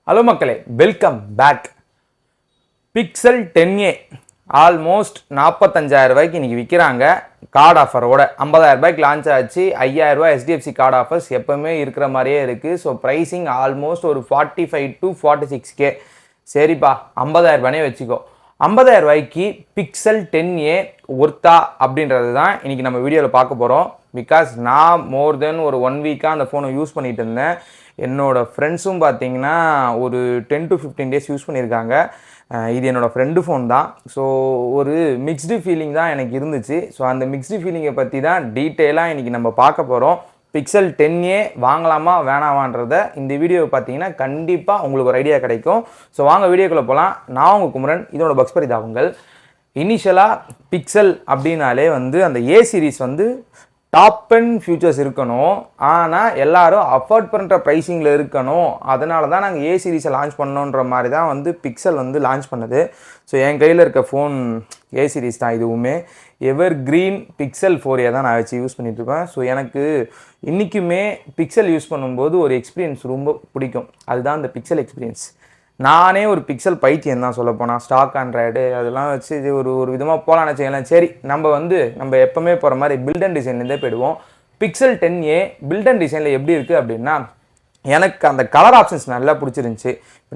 Hello மக்களே, welcome back. Pixel 10A almost 45,000 ரூபாய்க்கு இன்றைக்கி விற்கிறாங்க. கார்டு ஆஃபரோட 50,000 ரூபாய்க்கு லான்ச் ஆச்சு. 5,000 ரூபாய் HDFC கார்டு ஆஃபர்ஸ் எப்போவுமே இருக்கிற மாதிரியே இருக்குது. ஸோ ப்ரைஸிங் ஆல்மோஸ்ட் ஒரு 45 to 46K. சரிப்பா, 50,000 ரூபானே வச்சுக்கோ. 50,000 ரூபாய்க்கு பிக்சல் 10A ஒர்த்தா அப்படின்றது தான் இன்றைக்கி நம்ம வீடியோவில் பார்க்க போகிறோம். பிகாஸ் நான் மோர் தென் ஒரு 1 வீக்காக அந்த ஃபோனை யூஸ் பண்ணிகிட்டு இருந்தேன். என்னோடய ஃப்ரெண்ட்ஸும் பார்த்தீங்கன்னா ஒரு 10 to 15 days யூஸ் பண்ணியிருக்காங்க. இது என்னோடய ஃப்ரெண்டு ஃபோன் தான். ஸோ ஒரு மிக்ஸ்டு ஃபீலிங் தான் எனக்கு இருந்துச்சு. ஸோ அந்த மிக்ஸ்டு ஃபீலிங்கை பற்றி தான் டீட்டெயிலாக இன்றைக்கி நம்ம பார்க்க போகிறோம். பிக்சல் 10A வாங்கலாமா வேணாமான்றதை இந்த வீடியோவை பார்த்தீங்கன்னா கண்டிப்பாக உங்களுக்கு ஒரு ஐடியா கிடைக்கும். ஸோ வாங்க வீடியோக்குள்ளே போகலாம். நான் உங்கள் குமரன், இதோட பக்ஸ் பரிதாபங்கள். இனிஷியலாக பிக்சல் அப்படின்னாலே அந்த ஏ சீரீஸ் டாப் அண்ட் ஃபியூச்சர்ஸ் இருக்கணும். ஆனால் எல்லாரும் அஃபோர்ட் பண்ணுற ப்ரைஸிங்கில் இருக்கணும். அதனால தான் நாங்கள் ஏ சீரீஸை லான்ச் பண்ணோன்ற மாதிரி தான் பிக்சல் லான்ச் பண்ணுது. ஸோ என் கையில் இருக்க ஃபோன் ஏ சீரீஸ் தான். இதுவுமே எவர் கிரீன் பிக்சல் 4A தான் நான் வச்சு யூஸ் பண்ணிகிட்ருப்பேன். ஸோ எனக்கு இன்றைக்குமே பிக்சல் யூஸ் பண்ணும்போது ஒரு எக்ஸ்பீரியன்ஸ் ரொம்ப பிடிக்கும். அதுதான் அந்த பிக்சல் எக்ஸ்பீரியன்ஸ். நானே ஒரு பிக்சல் பைத்தியம் தான் சொல்ல போனால். ஸ்டாக் ஆண்ட்ராய்டு அதெல்லாம் வச்சு இது ஒரு விதமாக போகலான்னு வச்சுக்கலாம். சரி, நம்ம எப்போவுமே போகிற மாதிரி பில்ட் அண்ட் டிசைன்லேருந்தே போயிடுவோம். பிக்சல் 10A பில்ட் அண்ட் டிசைனில் எப்படி இருக்குது அப்படின்னா, எனக்கு அந்த கலர் ஆப்ஷன்ஸ் நல்லா பிடிச்சிருந்துச்சி.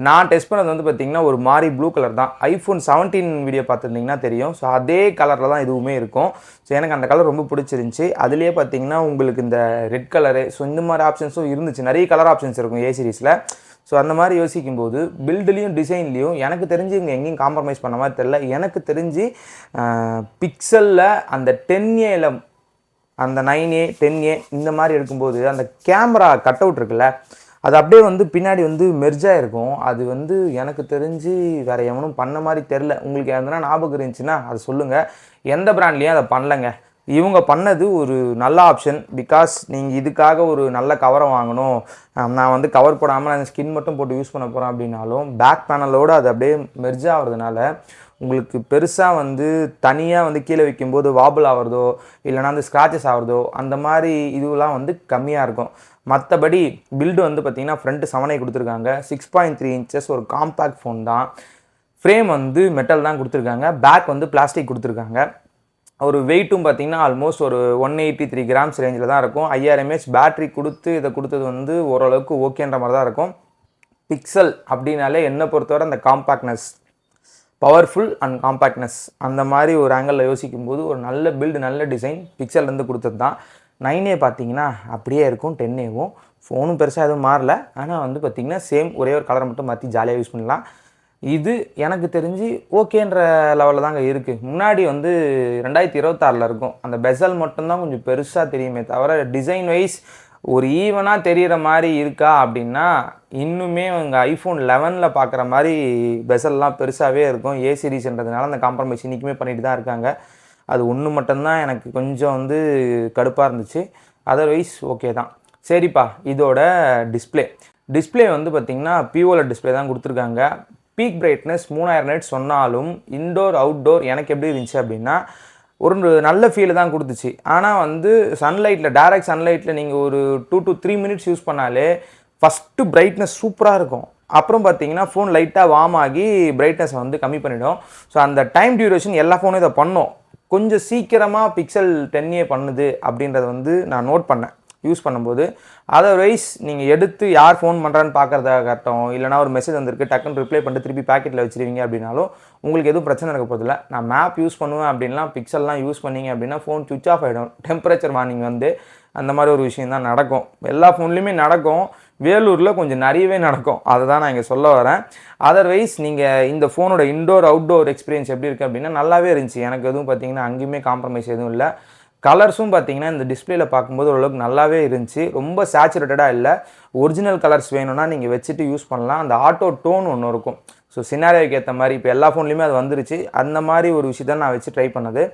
நான் டெஸ்ட் பண்ணது பார்த்திங்கன்னா ஒரு மாதிரி ப்ளூ கலர் தான். iPhone 17 வீடியோ பார்த்துருந்திங்கன்னா தெரியும். ஸோ அதே கலரில் தான் இதுவுமே இருக்கும். ஸோ எனக்கு அந்த கலர் ரொம்ப பிடிச்சிருந்துச்சி. அதுலேயே பார்த்திங்கன்னா உங்களுக்கு இந்த ரெட் கலரு, ஸோ இந்த மாதிரி ஆப்ஷன்ஸும் இருந்துச்சு. நிறைய கலர் ஆப்ஷன்ஸ் இருக்கும் ஏ சீரீஸில். ஸோ அந்த மாதிரி யோசிக்கும்போது பில்டுலேயும் டிசைன்லேயும் எனக்கு தெரிஞ்சு இங்கே எங்கேயும் காம்ப்ரமைஸ் பண்ண மாதிரி தெரில. எனக்கு தெரிஞ்சு பிக்சலில் அந்த 10Aல அந்த 9A 10A இந்த மாதிரி எடுக்கும்போது அந்த கேமரா கட் அவுட் இருக்குல்ல, அது அப்படியே பின்னாடி மெர்ஜாக இருக்கும். அது எனக்கு தெரிஞ்சு வேறு எவனும் பண்ண மாதிரி தெரில. உங்களுக்கு எதனா ஞாபகம் இருந்துச்சுன்னா அது சொல்லுங்கள். எந்த பிராண்ட்லேயும் அதை பண்ணலைங்க. இவங்க பண்ணது ஒரு நல்ல ஆப்ஷன். பிகாஸ் நீங்கள் இதுக்காக ஒரு நல்ல கவரை வாங்கணும், நான் கவர் போடாமல் நான் ஸ்கின் மட்டும் போட்டு யூஸ் பண்ண போகிறேன் அப்படின்னாலும் பேக் பேனலோடு அது அப்படியே மெர்ஜ் ஆகிறதுனால உங்களுக்கு பெருசாக தனியாக கீழே வைக்கும்போது வாபிள் ஆகிறதோ இல்லைனா ஸ்க்ராச்சஸ் ஆகிறதோ அந்த மாதிரி இதுவெலாம் கம்மியாக இருக்கும். மற்றபடி பில்டு பார்த்திங்கன்னா ஃப்ரண்ட்டு 7A கொடுத்துருக்காங்க. 6.3 inches ஒரு காம்பேக்ட் ஃபோன் தான். ஃப்ரேம் மெட்டல் தான் கொடுத்துருக்காங்க. பேக் பிளாஸ்டிக் கொடுத்துருக்காங்க. ஒரு வெயிட்டும் பார்த்திங்கன்னா ஆல்மோஸ்ட் ஒரு 183 grams ரேஞ்சில் தான் இருக்கும். 5000 mAh பேட்ரி கொடுத்து இதை கொடுத்தது ஓரளவுக்கு ஓகேன்ற மாதிரி தான் இருக்கும். பிக்சல் அப்படின்னாலே என்னை பொறுத்தவரை அந்த காம்பேக்ட்னஸ், பவர்ஃபுல் அண்ட் காம்பேக்ட்னஸ் அந்த மாதிரி ஒரு ஆங்கிளில் யோசிக்கும்போது ஒரு நல்ல பில்டு நல்ல டிசைன் பிக்சல்லேருந்து கொடுத்தது தான். 9A பார்த்திங்கன்னா அப்படியே இருக்கும். 10Aவும் ஃபோனும் பெருசாக எதுவும் மாறல. ஆனால் பார்த்திங்கன்னா சேம் ஒரே ஒரு கலரை மட்டும் மாற்றி ஜாலியாக யூஸ் பண்ணலாம். இது எனக்கு தெரிஞ்சு ஓகேன்ற லெவலில் தாங்க இருக்குது. முன்னாடி 2026 இருக்கும். அந்த பெசல் மட்டும்தான் கொஞ்சம் பெருசாக தெரியுமே தவிர டிசைன் வைஸ் ஒரு ஈவனாக தெரிகிற மாதிரி இருக்கா அப்படின்னா இன்னுமே iPhone 11 பார்க்குற மாதிரி பெசல்லாம் பெருசாகவே இருக்கும். ஏ சீரீஸ்ன்றதுனால அந்த காம்ப்ரமைஸ் இன்றைக்குமே பண்ணிட்டு தான் இருக்காங்க. அது ஒன்று மட்டும்தான் எனக்கு கொஞ்சம் கடுப்பாக இருந்துச்சு. அதர்வைஸ் ஓகே தான். சரிப்பா, இதோட டிஸ்பிளே பார்த்திங்கன்னா POLED டிஸ்பிளே தான் கொடுத்துருக்காங்க. பீக் பிரைட்னஸ் 3000 nits சொன்னாலும் இன்டோர் அவுட்டோர் எனக்கு எப்படி இருந்துச்சு அப்படின்னா ஒரு நல்ல ஃபீல் தான் கொடுத்துச்சு. ஆனால் சன்லைட்டில் டைரக்ட் சன்லைட்டில் நீங்கள் ஒரு 2 to 3 minutes யூஸ் பண்ணாலே ஃபஸ்ட்டு பிரைட்னஸ் சூப்பராக இருக்கும். அப்புறம் பார்த்தீங்கன்னா ஃபோன் லைட்டாக வார்ம் ஆகி பிரைட்னஸை கம்மி பண்ணிவிடும். ஸோ அந்த டைம் டியூரேஷன் எல்லா ஃபோனும் இதை பண்ணோம். கொஞ்சம் சீக்கிரமாக பிக்சல் 10A பண்ணுது அப்படின்றத நான் நோட் பண்ணேன் யூஸ் பண்ணும்போது. அதர்வைஸ் நீங்கள் எடுத்து யார் ஃபோன் பண்ணுறான்னு பார்க்குறதாகட்டும், இல்லைனா ஒரு மெசேஜ் டக்குன்னு ரிப்ளை பண்ணிட்டு திருப்பி பேக்கெட்டில் வச்சுருவீங்க அப்படின்னாலும் உங்களுக்கு எதுவும் பிரச்சனை இருக்க போதில்லை. நான் மேப் யூஸ் பண்ணுவேன் அப்படின்லாம் பிக்சல்லாம் யூஸ் பண்ணிங்க அப்படின்னா ஃபோன் சுவிச் ஆஃப் ஆகிடும். டெம்பரேச்சர் வார்னிங் அந்த மாதிரி ஒரு விஷயம் தான் நடக்கும். எல்லா ஃபோன்லேயுமே நடக்கும். வேலூரில் கொஞ்சம் நிறையவே நடக்கும். அதை தான் நான் இங்கே சொல்ல வரேன். அதர்வைஸ் நீங்கள் இந்த ஃபோனோட இன்டோர் அவுட்டோர் எக்ஸ்பீரியன்ஸ் எப்படி இருக்குது அப்படின்னா நல்லாவே இருந்துச்சு. எனக்கு எதுவும் பார்த்திங்கன்னா அங்கேயுமே காம்ப்ரமைஸ் எதுவும் இல்லை. கலர்ஸும் பார்த்திங்கன்னா இந்த டிஸ்பிளேயில் பார்க்கும்போது ஓரளவுக்கு நல்லாவே இருந்துச்சு. ரொம்ப சேச்சுரேட்டடாக இல்லை. ஒரிஜினல் கலர்ஸ் வேணும்னா நீங்கள் வச்சுட்டு யூஸ் பண்ணலாம். அந்த ஆட்டோ டோன் ஒன்று இருக்கும். ஸோ சினாரியோக்கு ஏற்ற மாதிரி இப்போ எல்லா ஃபோன்லேயுமே அது வந்துருச்சு. அந்த மாதிரி ஒரு விஷயத்தை நான் வச்சு ட்ரை பண்ணது.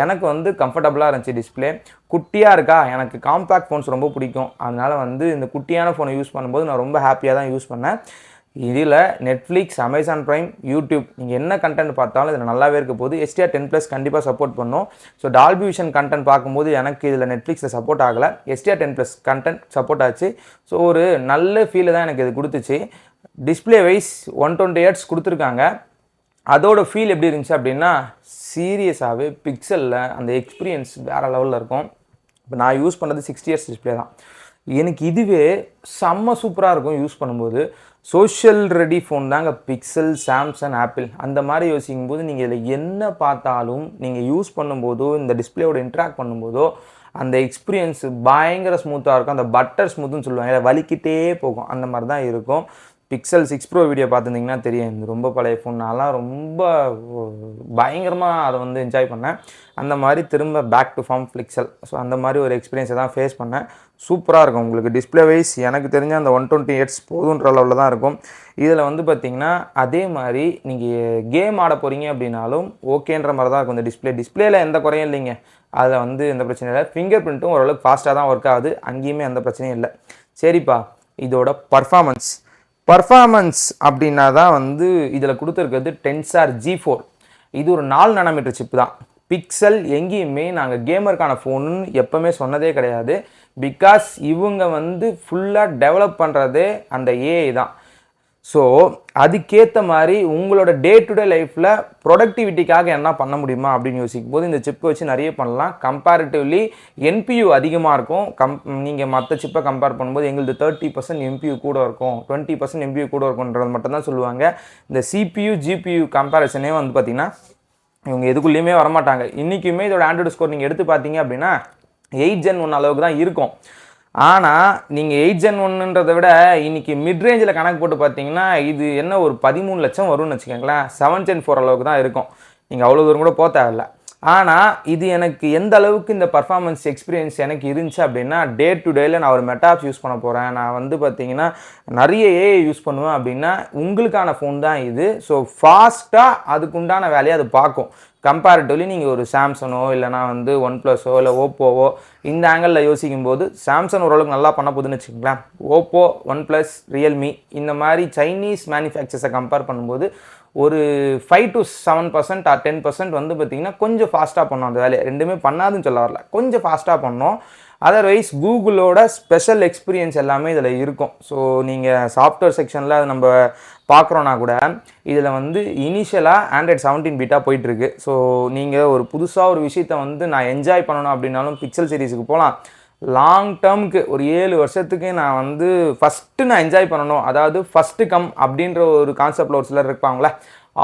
எனக்கு கம்ஃபர்டபுளாக இருந்துச்சு. டிஸ்பிளே குட்டியாக இருக்கா, எனக்கு காம்பேக்ட் ஃபோன்ஸ் ரொம்ப பிடிக்கும். அதனால் இந்த குட்டியான ஃபோனை யூஸ் பண்ணும்போது நான் ரொம்ப ஹாப்பியாக தான் யூஸ் பண்ணேன். இதில் நெட்ஃப்ளிக்ஸ், அமேசான் ப்ரைம், யூடியூப் நீங்கள் என்ன கண்டென்ட் பார்த்தாலும் இதில் நல்லாவே இருக்க போது. STR10+ கண்டிப்பாக சப்போர்ட் பண்ணும். ஸோ டால்பி விஷன் கண்டென்ட் பார்க்கும்போது எனக்கு இதில் நெட்ஃப்ளிக்ஸில் சப்போர்ட் ஆகலை, STR10+ கண்டென்ட் சப்போர்ட் ஆச்சு. ஸோ ஒரு நல்ல ஃபீலை தான் எனக்கு இது கொடுத்துச்சு. டிஸ்பிளே வைஸ் 120 Hz கொடுத்துருக்காங்க. அதோட ஃபீல் எப்படி இருந்துச்சு அப்படின்னா, சீரியஸாகவே பிக்சலில் அந்த எக்ஸ்பீரியன்ஸ் வேறு லெவலில் இருக்கும். இப்போ நான் யூஸ் பண்ணுறது 60 Hz டிஸ்பிளே தான். எனக்கு இதுவே செம்ம சூப்பராக இருக்கும் யூஸ் பண்ணும்போது. சோஷியல் ரெடி ஃபோன் தாங்க பிக்சல், சாம்சங், ஆப்பிள். அந்த மாதிரி யோசிக்கும் போது நீங்கள் இதில் என்ன பார்த்தாலும் நீங்கள் யூஸ் பண்ணும்போதோ இந்த டிஸ்பிளேயோட இன்ட்ராக்ட் பண்ணும்போதோ அந்த எக்ஸ்பீரியன்ஸ் பயங்கர ஸ்மூத்தாக இருக்கும். அந்த பட்டர் ஸ்மூத்துன்னு சொல்லுவாங்க, வலிக்கிட்டே போகும், அந்த மாதிரி தான் இருக்கும். பிக்சல் 6 Pro வீடியோ பார்த்துருந்தீங்கன்னா தெரியும், இது ரொம்ப பழைய ஃபோன். நான்லாம் ரொம்ப பயங்கரமாக அதை வந்து என்ஜாய் பண்ணேன். அந்த மாதிரி திரும்ப back to form pixel. So அந்த மாதிரி ஒரு எக்ஸ்பீரியன்ஸை தான் ஃபேஸ் பண்ணேன். சூப்பராக இருக்கும். உங்களுக்கு டிஸ்பிளே வைஸ் எனக்கு தெரிஞ்ச அந்த 120 Hz போதுன்ற லெவலில் தான் இருக்கும். இதில் வந்து பார்த்திங்கன்னா அதே மாதிரி நீங்கள் கேம் ஆட போகிறீங்க அப்படின்னாலும் ஓகேன்ற மாதிரி தான் இருக்கும். இந்த டிஸ்பிளேயில் எந்த குறையும் இல்லைங்க, அதில் வந்து எந்த பிரச்சனையும் இல்லை. ஃபிங்கர் பிரிண்ட்டும் ஓரளவுக்கு ஃபாஸ்ட்டாக தான் ஒர்க் ஆகுது, அங்கேயுமே எந்த பிரச்சனையும் இல்லை. சரிப்பா, இதோட பர்ஃபார்மன்ஸ் அப்படின்னா தான் வந்து இதில் கொடுத்துருக்கிறது டென்சார் G4. இது ஒரு 4 nm சிப்பு தான். பிக்சல் எங்கேயுமே நாங்கள் கேமருக்கான ஃபோனுன்னு எப்போவுமே சொன்னதே கிடையாது. பிகாஸ் இவங்க வந்து ஃபுல்லாக டெவலப் பண்ணுறதே அந்த ஏஐ தான். ஸோ அதுக்கேற்ற மாதிரி உங்களோட டே டு டே லைஃப்பில் ப்ரொடக்டிவிட்டிக்காக என்ன பண்ண முடியுமா அப்படின்னு யோசிக்கும் போது இந்த சிப்பை வச்சு நிறைய பண்ணலாம். கம்பேரிட்டிவ்லி NPU அதிகமாக இருக்கும். நீங்கள் மற்ற சிப்பை கம்பேர் பண்ணும்போது எங்களுக்கு 30% NPU கூட இருக்கும், 20% NPU கூட இருக்கும்ன்றது மட்டும்தான் சொல்லுவாங்க. இந்த CPU GPU கம்பேரிசனே வந்து பார்த்திங்கன்னா இவங்க எதுக்குள்ளேயுமே வரமாட்டாங்க. இன்றைக்குமே இதோட ஆண்ட்ராய்டு ஸ்கோர் நீங்கள் எடுத்து பார்த்தீங்க அப்படின்னா 8 Gen 1 அளவுக்கு தான் இருக்கும். ஆனால் நீங்கள் 8 Gen 1ன்றதை விட இன்றைக்கி மிட்ரேஞ்சில் கணக்கு போட்டு பார்த்தீங்கன்னா இது என்ன ஒரு 13 லட்சம் வரும்னு வச்சுக்கோங்களேன். 7 Gen 4 அளவுக்கு தான் இருக்கும். நீங்கள் அவ்வளோ தூரம் கூட போக தேவையில்ல. ஆனால் இது எனக்கு எந்த அளவுக்கு இந்த பர்ஃபார்மன்ஸ் எக்ஸ்பீரியன்ஸ் எனக்கு இருந்துச்சு அப்படின்னா, டே டு டேயில் நான் ஒரு மெட்டாப்ஸ் யூஸ் பண்ண போகிறேன், நான் வந்து பார்த்திங்கன்னா நிறைய ஏஐ யூஸ் பண்ணுவேன் அப்படின்னா உங்களுக்கான ஃபோன் தான் இது. ஸோ ஃபாஸ்ட்டாக அதுக்குண்டான வேலையை அது பார்க்கும். கம்பேரிட்டிவ்லி நீங்கள் ஒரு சாம்சங்கோ இல்லைனா வந்து OnePlusஓ இல்லை ஓப்போவோ இந்த ஆங்கிளில் யோசிக்கும் போது சாம்சங் ஓரளவுக்கு நல்லா பண்ண போகுதுன்னு வச்சுக்கோங்களேன். ஓப்போ, OnePlus, ரியல்மி இந்த மாதிரி சைனீஸ் மேனுஃபேக்சர்ஸை கம்பேர் பண்ணும்போது ஒரு 5 to 7% ஆர் 10% வந்து பார்த்திங்கன்னா கொஞ்சம் ஃபாஸ்ட்டாக பண்ணோம் அந்த வேலையை. ரெண்டுமே பண்ணாதுன்னு சொல்ல வரல, கொஞ்சம் ஃபாஸ்ட்டாக பண்ணோம். அதர்வைஸ் கூகுளோட ஸ்பெஷல் எக்ஸ்பீரியன்ஸ் எல்லாமே இதில் இருக்கும். ஸோ நீங்கள் சாஃப்ட்வேர் செக்ஷனில் அது நம்ம பார்க்குறோன்னா கூட இதில் வந்து இனிஷியலாக Android 17 பீட்டா போயிட்டுருக்கு. ஸோ நீங்கள் ஒரு புதுசாக ஒரு விஷயத்தை வந்து நான் என்ஜாய் பண்ணணும் அப்படின்னாலும் பிக்சல் சீரிஸுக்கு போகலாம். லாங் டேர்முக்கு ஒரு 7 வருஷத்துக்கு நான் வந்து ஃபஸ்ட்டு நான் என்ஜாய் பண்ணணும், அதாவது ஃபஸ்ட்டு கம் அப்படின்ற ஒரு கான்செப்டில் ஒரு சிலர் இருப்பாங்களே,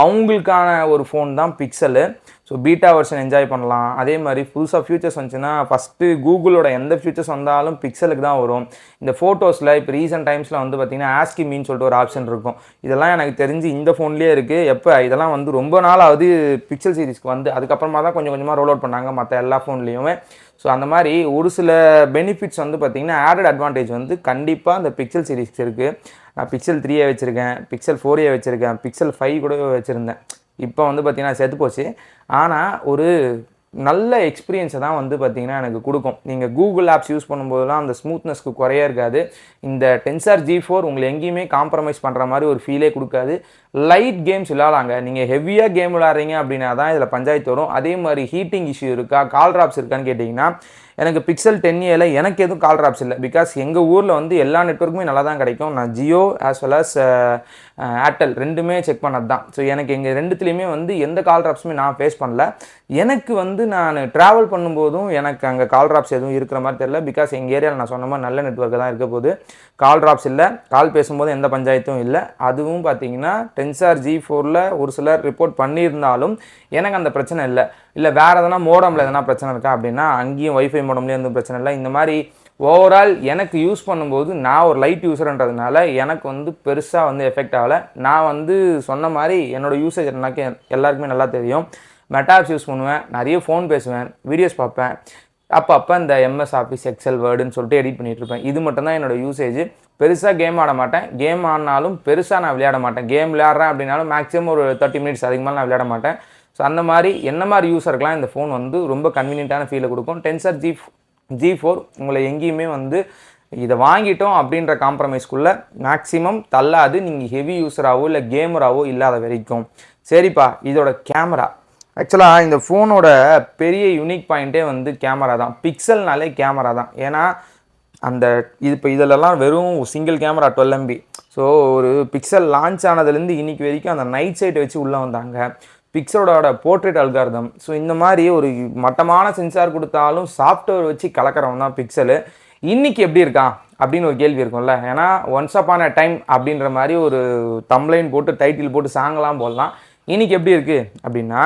அவங்களுக்கான ஒரு ஃபோன் தான் pixel. So beta version enjoy பண்ணலாம். அதே மாதிரி புதுசாக ஃபியூச்சர்ஸ் வந்துச்சுன்னா ஃபஸ்ட்டு கூகுளோட எந்த ஃபியூச்சர்ஸ் வந்தாலும் பிக்சலுக்கு தான் வரும். இந்த ஃபோட்டோஸில் இப்போ ரீசெண்ட் டைம்ஸில் வந்து பார்த்திங்கன்னா ஆஸ்கி மீன்னு சொல்லிட்டு ஒரு ஆப்ஷன் இருக்கும். இதெல்லாம் எனக்கு தெரிஞ்சு இந்த ஃபோன்லேயே இருக்குது. எப்போ இதெல்லாம் வந்து ரொம்ப நாளாவது பிக்சல் சீரிஸ்க்கு வந்து அதுக்கப்புறமா தான் கொஞ்சம் கொஞ்சமாக ரோல் அவுட் பண்ணாங்க மற்ற எல்லா ஃபோன்லேயுமே. ஸோ அந்த மாதிரி ஒரு சில பெனிஃபிட்ஸ் வந்து பார்த்திங்கன்னா ஆடட் அட்வான்டேஜ் வந்து கண்டிப்பாக அந்த பிக்சல் சீரிஸ்க்கு இருக்குது. நான் பிக்சல் 3A வச்சுருக்கேன், பிக்சல் 4A வச்சுருக்கேன், பிக்சல் 5 கூட வச்சுருந்தேன். இப்போ வந்து பார்த்திங்கன்னா செத்து போச்சு. ஆனால் ஒரு நல்ல எக்ஸ்பீரியன்ஸை தான் வந்து பார்த்திங்கன்னா எனக்கு கொடுக்கும். நீங்கள் கூகுள் ஆப்ஸ் யூஸ் பண்ணும்போதெல்லாம் அந்த ஸ்மூத்னஸ்க்கு குறைய இருக்காது. இந்த டென்சார் G4 உங்களை எங்கேயுமே காம்ப்ரமைஸ் பண்ணுற மாதிரி ஒரு ஃபீலே கொடுக்காது. லைட் கேம்ஸ் விளாட்லாங்க. நீங்கள் ஹெவியாக கேம் விளாட்றீங்க அப்படின்னா தான் இதில் பஞ்சாயத்து வரும். அதே மாதிரி ஹீட்டிங் இஷ்யூ இருக்கா, கால் ட்ராப்ஸ் இருக்கான்னு கேட்டிங்கன்னா எனக்கு பிக்சல் 10Aல எனக்கு எதுவும் கால் ட்ராப்ஸ் இல்லை. பிகாஸ் எங்கள் ஊரில் வந்து எல்லா நெட்வொர்க்குமே நல்லா தான் கிடைக்கும். நான் Jio as well as Airtel ரெண்டுமே செக் பண்ணது தான். ஸோ எனக்கு எங்கள் ரெண்டுத்துலேயுமே வந்து எந்த கால் ட்ராப்ஸுமே நான் ஃபேஸ் பண்ணல. எனக்கு வந்து நான் ட்ராவல் பண்ணும்போதும் எனக்கு அங்கே கால் ட்ராப்ஸ் எதுவும் இருக்கிற மாதிரி தெரியல. பிகாஸ் எங்கள் ஏரியாவில் நான் சொன்ன மாதிரி நல்ல நெட்வொர்க்கு தான் இருக்க போது. கால் ட்ராப்ஸ் இல்லை, கால் பேசும்போது எந்த பஞ்சாயத்தும் இல்லை. அதுவும் பார்த்தீங்கன்னா டென்சார் G4ல் ஒரு சிலர் ரிப்போர்ட் பண்ணியிருந்தாலும் எனக்கு அந்த பிரச்சனை இல்லை வேறு எதனா மோடமில் எதனா பிரச்சனை இருக்கா அப்படின்னா அங்கேயும் வைஃபை மோடம்லேயும் எதுவும் பிரச்சனை இல்லை. இந்த மாதிரி ஓவரால் எனக்கு யூஸ் பண்ணும்போது நான் ஒரு லைட் யூஸர்ன்றதுனால எனக்கு வந்து பெருசாக வந்து எஃபெக்ட் ஆகலை. நான் வந்து சொன்ன மாதிரி என்னோடய யூசேஜ் எனக்கு எல்லாருக்குமே நல்லா தெரியும். மெட்டாப்ஸ் யூஸ் பண்ணுவேன், நிறைய ஃபோன் பேசுவேன், வீடியோஸ் பார்ப்பேன், அப்போ இந்த MS ஆஃபீஸ், எக்ஸல், வேர்டுன்னு சொல்லிட்டு எடிட் பண்ணிகிட்டு இருப்பேன். இது மட்டும்தான் என்னோடய யூசேஜ். பெருசாக கேம் ஆட மாட்டேன். கேம் ஆடினாலும் பெருசாக நான் விளையாட மாட்டேன். கேம் விளையாடுறேன் அப்படின்னாலும் மேக்ஸிமம் ஒரு 30 மினிட்ஸ் அதுக்கு மேலே நான் விளையாட மாட்டேன். ஸோ அந்த மாதிரி என்ன மாதிரி யூஸருக்கெலாம் இந்த ஃபோன் வந்து ரொம்ப கன்வீனியன்ட்டான ஃபீலை கொடுக்கும். டென்சார் G4 உங்களை எங்கேயுமே வந்து இதை வாங்கிட்டோம் அப்படின்ற காம்ப்ரமைஸ்க்குள்ளே மேக்ஸிமம் தள்ளாது, நீங்கள் ஹெவி யூஸராகவோ இல்லை கேமராவோ இல்லாத வரைக்கும். சரிப்பா, இதோட கேமரா ஆக்சுவலாக இந்த ஃபோனோட பெரிய யூனிக் பாயிண்ட்டே வந்து கேமரா தான். பிக்சல்னாலே கேமரா தான். ஏன்னா அந்த இது இப்போ இதிலலாம் வெறும் சிங்கிள் கேமரா 12 MB. ஸோ ஒரு பிக்சல் லான்ச் ஆனதுலேருந்து இன்னைக்கு வரைக்கும் அந்த நைட் சைட்டை வச்சு உள்ளே வந்தாங்க. பிக்சலோட போர்ட்ரேட் அல்காரிதம். ஸோ இந்த மாதிரி ஒரு மட்டமான சென்சார் கொடுத்தாலும் சாஃப்ட்வேர் வச்சு கலக்கிறவன் தான் பிக்சலு. இன்னைக்கு எப்படி இருக்கான் அப்படின்னு ஒரு கேள்வி இருக்கும்ல. ஏன்னா ஒன்ஸ் அப்பான் அ டைம் அப்படின்ற மாதிரி ஒரு தம்ப்லைன் போட்டு டைட்டில் போட்டு சாங்கெல்லாம் போடலாம். இன்னைக்கு எப்படி இருக்குது அப்படின்னா,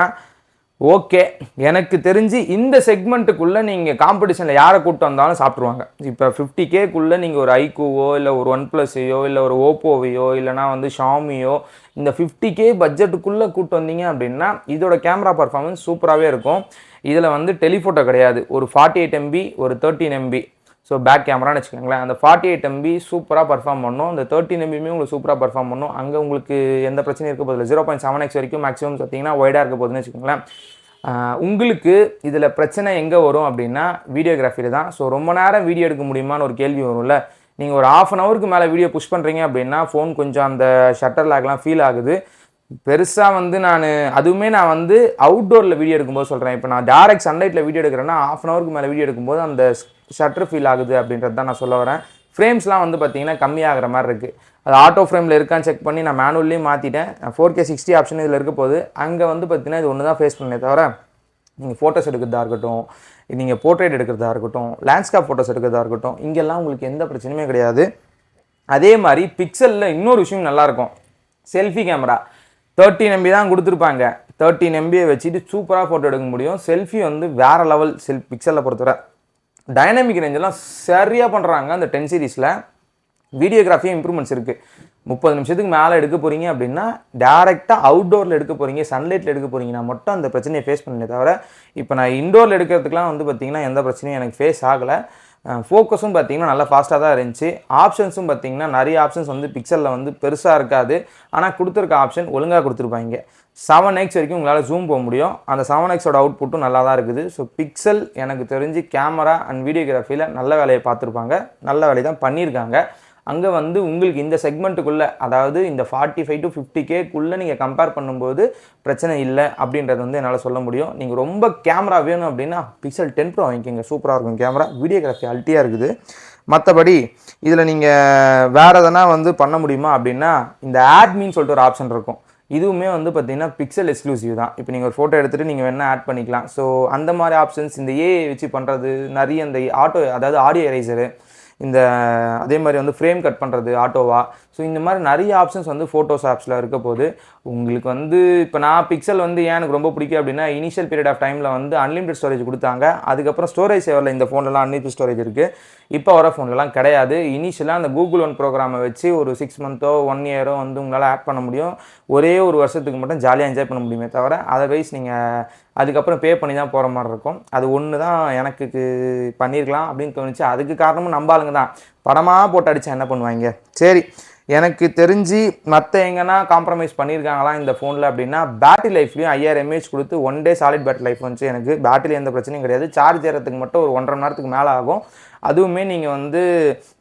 ஓகே, எனக்கு தெரிஞ்சு இந்த செக்மெண்ட்டுக்குள்ளே நீங்கள் காம்படிஷனில் யாரை கூப்பிட்டு வந்தாலும் சாப்பிட்ருவாங்க. இப்போ 50Kக்குள்ளே நீங்கள் ஒரு ஐக்கூவோ இல்லை ஒரு OnePlusயோ இல்லை ஒரு ஓப்போவையோ இல்லைனா வந்து ஷாமியோ இந்த 50K பட்ஜெட்டுக்குள்ளே கூப்பிட்டு வந்தீங்க அப்படின்னா இதோட கேமரா பர்ஃபார்மன்ஸ் சூப்பராகவே இருக்கும். இதில் வந்து டெலிஃபோட்டோ கிடையாது. ஒரு 48 MB ஒரு 13 MB. ஸோ பேக் கேமரான்னு வச்சுக்கோங்களேன். அந்த 48 MB சூப்பராக பர்ஃபார்ம் பண்ணும். அந்த 13 MBயுமே உங்களுக்கு சூப்பராக பர்ஃபார்ம் பண்ணும். அங்கே உங்களுக்கு எந்த பிரச்சனையும் இருக்க போதில்லை. 0.7x வரைக்கும் மேக்ஸிமம் பார்த்தீங்கன்னா ஒய்டாக இருக்க போகுதுன்னு வச்சுக்கோங்களேன். உங்களுக்கு இதில் பிரச்சனை எங்கே வரும் அப்படின்னா வீடியோகிராஃபியில் தான். ஸோ ரொம்ப நேரம் வீடியோ எடுக்க முடியுமான்னு ஒரு கேள்வி வரும்ல. நீங்கள் ஒரு 1/2 hourக்கு மேலே வீடியோ புஷ் பண்ணுறீங்க அப்படின்னா ஃபோன் கொஞ்சம் அந்த ஷட்டர் லாக்லாம் ஃபீல் ஆகுது. பெருசாக வந்து அதுவுமே நான் வந்து அவுட்டோரில் வீடியோ எடுக்கும்போது சொல்கிறேன். இப்போ நான் டேரக்ட் சன்லைட்டில் வீடியோ எடுக்கிறேன்னா 1/2 hourக்கு மேலே வீடியோ எடுக்கும்போது அந்த ஷட்டர் ஃபீல் ஆகுது அப்படின்றது தான் நான் சொல்ல வரேன். ஃப்ரேம்ஸ்லாம் வந்து பார்த்தீங்கன்னா கம்மியாகிற மாதிரி இருக்குது. அது ஆட்டோ ஃப்ரேமில் இருக்கான்னு செக் பண்ணி நான் மேனுவல்லையும் மாற்றிட்டேன். 4K 60 ஆப்ஷன் இதில் இருக்க போது அங்கே வந்து பார்த்தீங்கன்னா இது ஒன்று தான் ஃபேஸ் பண்ணே தவிர நீங்கள் ஃபோட்டோஸ் எடுக்கிறதா இருக்கட்டும், நீங்கள் போர்ட்ரேட் எடுக்கிறதா இருக்கட்டும், லேண்ட்ஸ்கேப் ஃபோட்டோஸ் எடுக்கிறதா இருக்கட்டும், இங்கெல்லாம் உங்களுக்கு எந்த பிரச்சனையுமே கிடையாது. அதே மாதிரி பிக்சலில் இன்னொரு விஷயம் நல்லாயிருக்கும். செல்ஃபி கேமரா 13 MB தான் கொடுத்துருப்பாங்க. 13 MBயை வச்சுட்டு சூப்பராக ஃபோட்டோ எடுக்க முடியும். செல்ஃபி வந்து வேறு லெவல் பிக்சலில் பொறுத்தவரை. டைனமிக் ரேஞ்செல்லாம் சரியாக பண்ணுறாங்க. அந்த 10 சீரீஸில் வீடியோகிராஃபியும் இம்ப்ரூவ்மெண்ட்ஸ் இருக்குது. 30 நிமிஷத்துக்கு மேலே எடுக்க போகிறீங்க அப்படின்னா டேரெக்டாக அவுட்டோரில் எடுக்க போகிறீங்க, சன்லைட்டில் எடுக்க போகிறீங்கன்னா மட்டும் அந்த பிரச்சனையை ஃபேஸ் பண்ணே தவிர இப்போ நான் இண்டோரில் எடுக்கிறதுக்குலாம் வந்து பார்த்திங்கன்னா எந்த பிரச்சனையும் எனக்கு ஃபேஸ் ஆகலை. ஃபோக்கஸும் பார்த்திங்கன்னா நல்லா ஃபாஸ்ட்டாக தான் இருந்துச்சு. ஆப்ஷன்ஸும் பார்த்திங்கன்னா நிறைய ஆப்ஷன்ஸ் வந்து பிக்சலில் வந்து பெருசாக இருக்காது. ஆனால் கொடுத்துருக்க ஆப்ஷன் ஒழுங்காக கொடுத்துருப்பாங்க. 7x வரைக்கும் உங்களால் ஜூம் போக முடியும். அந்த 7xோட அவுட்புட்டும் நல்லா தான் இருக்குது. ஸோ பிக்சல் எனக்கு தெரிஞ்சு கேமரா அண்ட் வீடியோகிராஃபியில் நல்ல வேலையை பார்த்துருப்பாங்க, நல்ல வேலையை தான் பண்ணியிருக்காங்க. அங்கே வந்து உங்களுக்கு இந்த செக்மெண்ட்டுக்குள்ளே, அதாவது இந்த 45 to 50Kக்குள்ளே நீங்கள் கம்பேர் பண்ணும்போது பிரச்சனை இல்லை அப்படின்றது வந்து என்னால் சொல்ல முடியும். நீங்கள் ரொம்ப கேமரா வேணும் அப்படின்னா பிக்சல் 10 Pro வாங்கிக்கோங்க, சூப்பராக இருக்கும் கேமரா. வீடியோகிராஃபி அல்ட்டியாக இருக்குது. மற்றபடி இதில் நீங்கள் வேறு எதனா வந்து பண்ண முடியுமா அப்படின்னா இந்த ஆட்மின்னு சொல்லிட்டு ஒரு ஆப்ஷன் இருக்கும். இதுவுமே வந்து பார்த்தீங்கன்னா பிக்சல் எக்ஸ்க்ளூசிவ் தான். இப்போ நீங்கள் ஒரு ஃபோட்டோ எடுத்துகிட்டு நீங்கள் வேணால் ஆட் பண்ணிக்கலாம். ஸோ அந்த மாதிரி ஆப்ஷன்ஸ் இந்த ஏஐ வச்சு பண்ணுறது நிறைய, இந்த அதாவது ஆடியோ எரேசரு, இந்த அதே மாதிரி வந்து ஃப்ரேம் கட் பண்ணுறது ஆட்டோவா. ஸோ இந்த மாதிரி நிறைய ஆப்ஷன்ஸ் வந்து ஃபோட்டோஸ் ஆப்ஸில் இருக்க போது உங்களுக்கு வந்து இப்போ நான் பிக்சல் வந்து ஏன் எனக்கு ரொம்ப பிடிக்கும் அப்படின்னா இனிஷியல் பீரியட் ஆஃப் டைமில் வந்து அன்லிமிட்டட் ஸ்டோரேஜ் கொடுத்தாங்க. அதுக்கப்புறம் ஸ்டோரேஜ் சேவரில் இந்த ஃபோன்லலாம் அன்லிமிட்டட் ஸ்டோரேஜ் இருக்குது. இப்போ வர ஃபோன்லலாம் கிடையாது. இனிஷியலாக அந்த Google One ப்ரோக்ராமை வச்சு ஒரு 6 monthோ 1 yearோ வந்து உங்களால் ஆட் பண்ண முடியும். ஒரே ஒரு வருஷத்துக்கு மட்டும் ஜாலியாக என்ஜாய் பண்ண முடியுமே தவிர அதர்வைஸ் நீங்கள் அதுக்கப்புறம் பே பண்ணி தான் போகிற மாதிரி இருக்கும். அது ஒன்று தான் எனக்கு பண்ணியிருக்கலாம் அப்படின்னு தோணுச்சு. அதுக்கு காரணமும் நம்ம ஆளுங்க தான். படமாக போட்டு அடித்தா என்ன பண்ணுவாங்க. சரி, எனக்கு தெரிஞ்சு மற்ற எங்கன்னா காம்ப்ரமைஸ் பண்ணியிருக்காங்களா இந்த ஃபோனில் அப்படின்னா பேட்டரி லைஃப்லையும் 5000 mAh கொடுத்து 1 day சாலிட் பேட்டரி லைஃப் வந்துச்சு. எனக்கு பேட்டரி எந்த பிரச்சனையும் கிடையாது. சார்ஜ் ஏறதுக்கு மட்டும் ஒரு 1.5 மணி நேரத்துக்கு மேலே ஆகும். அதுவுமே நீங்கள் வந்து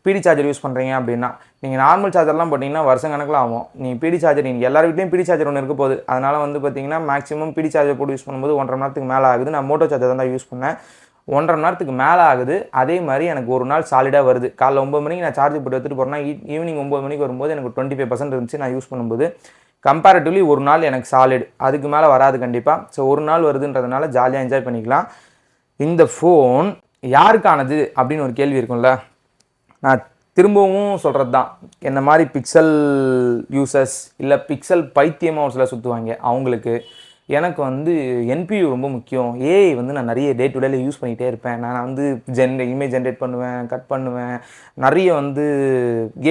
பிடி சார்ஜர் யூஸ் பண்ணுறீங்க அப்படின்னா, நீங்கள் நார்மல் சார்ஜர்லாம் போட்டிங்கன்னா வருஷம் கணக்கில் ஆகும். நீங்கள் பிடி சார்ஜர், நீங்கள் எல்லார் வீட்லையும் பிடி சார்ஜர் ஒன்று இருக்க போகுது. அதனால் வந்து பார்த்தீங்கன்னா மேக்ஸிமம் பிடி சார்ஜர் போட்டு யூஸ் பண்ணும்போது 1.5 மணி நேரத்துக்கு மேலே ஆகுது. நான் மோட்டோ சார்ஜர் தான் யூஸ் பண்ணேன். 1.5 மணி நேரத்துக்கு மேலே ஆகுது. அதே மாதிரி எனக்கு ஒரு நாள் சாலிடாக வருது. காலைல 9 மணிக்கு நான் சார்ஜ் போட்டு எடுத்துகிட்டு போகிறேன்னா ஈவினிங் 9 மணிக்கு வரும்போது எனக்கு 25% இருந்துச்சு நான் யூஸ் பண்ணும்போது. கம்பேரிட்டிவ்லி ஒரு நாள் எனக்கு சாலிட், அதுக்கு மேலே வராது கண்டிப்பாக. ஸோ ஒரு நாள் வருதுன்றதுனால ஜாலியாக என்ஜாய் பண்ணிக்கலாம். இந்த ஃபோன் யாருக்கானது அப்படின்னு ஒரு கேள்வி இருக்கும்ல. நான் திரும்பவும் சொல்கிறது தான், என்ன மாதிரி பிக்சல் யூசர்ஸ் இல்லை பிக்சல் பைத்தியமாக ஒரு சில சுற்றுவாங்க அவங்களுக்கு. எனக்கு வந்து என்பியூ ரொம்ப முக்கியம். ஏஐ வந்து நான் நிறைய டே டு டேல யூஸ் பண்ணிகிட்டே இருப்பேன். நான் வந்து இமேஜ் ஜென்ரேட் பண்ணுவேன், கட் பண்ணுவேன், நிறைய வந்து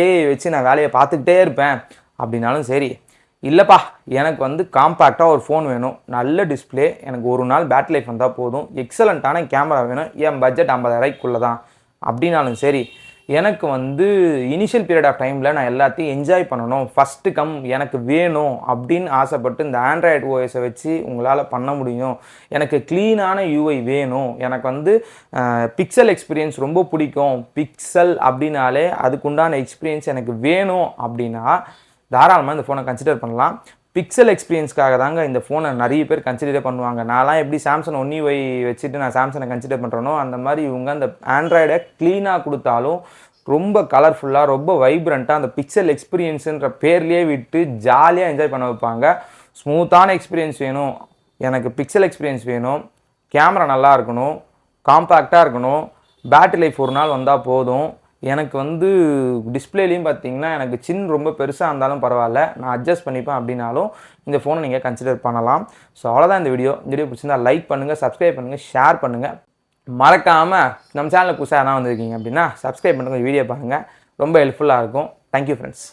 ஏஐ வச்சு நான் வேலையை பார்த்துக்கிட்டே இருப்பேன் அப்படின்னாலும் சரி, இல்லைப்பா எனக்கு வந்து காம்பேக்டாக ஒரு ஃபோன் வேணும், நல்ல டிஸ்பிளே, எனக்கு ஒரு நாள் பேட்டரி லைஃப் வந்தால் போதும், எக்ஸலண்ட்டான கேமரா வேணும், என் பட்ஜெட் 50,000 தான் அப்படின்னாலும் சரி, எனக்கு வந்து இனிஷியல் பீரியட் ஆஃப் டைமில் நான் எல்லாத்தையும் என்ஜாய் பண்ணணும், ஃபஸ்ட்டு எனக்கு வேணும் அப்படின்னு ஆசைப்பட்டு இந்த ஆண்ட்ராய்டு ஓஎஸை வச்சு உங்களால் பண்ண முடியும். எனக்கு க்ளீனான யூஐ வேணும், எனக்கு வந்து பிக்சல் எக்ஸ்பீரியன்ஸ் ரொம்ப பிடிக்கும், பிக்சல் அப்படின்னாலே அதுக்குண்டான எக்ஸ்பீரியன்ஸ் எனக்கு வேணும் அப்படின்னா தாராளமாக இந்த ஃபோனை கன்சிடர் பண்ணலாம். பிக்சல் எக்ஸ்பீரியன்ஸ்க்காக தாங்க இந்த ஃபோனை நிறைய பேர் கன்சிடரே பண்ணுவாங்க. நான்லாம் எப்படி சாம்சங் ஒன் UI வச்சுட்டு நான் சாம்சங்கை கன்சிடர் பண்ணுறேனோ அந்த மாதிரி இவங்க அந்த ஆண்ட்ராய்டை க்ளீனாக கொடுத்தாலும் ரொம்ப கலர்ஃபுல்லாக ரொம்ப வைப்ரண்ட்டாக அந்த பிக்சல் எக்ஸ்பீரியன்ஸுன்ற பேர்லேயே விட்டு ஜாலியாக என்ஜாய் பண்ண வைப்பாங்க. ஸ்மூத்தான எக்ஸ்பீரியன்ஸ் வேணும், எனக்கு பிக்சல் எக்ஸ்பீரியன்ஸ் வேணும், கேமரா நல்லா இருக்கணும், காம்பேக்டாக இருக்கணும், பேட்டரி லைஃப் ஒரு நாள் வந்தால் போதும், எனக்கு வந்து டிஸ்பிளேலையும் பார்த்தீங்கன்னா எனக்கு சின் ரொம்ப பெருசாக இருந்தாலும் பரவாயில்ல, நான் அட்ஜஸ்ட் பண்ணிப்பேன் அப்படின்னாலும் இந்த ஃபோனை நீங்கள் கன்சிடர் பண்ணலாம். ஸோ அவ்வளோதான் இந்த வீடியோ பிடிச்சிருந்தா லைக் பண்ணுங்கள், சப்ஸ்கிரைப் பண்ணுங்கள், ஷேர் பண்ணுங்கள். மறக்காமல் நம்ம சேனலில் புதுசாக என்ன வந்திருக்கீங்க அப்படின்னா சப்ஸ்கிரைப் பண்ணுங்கள், வீடியோ பாருங்கள், ரொம்ப ஹெல்ப்ஃபுல்லாக இருக்கும். Thank you friends.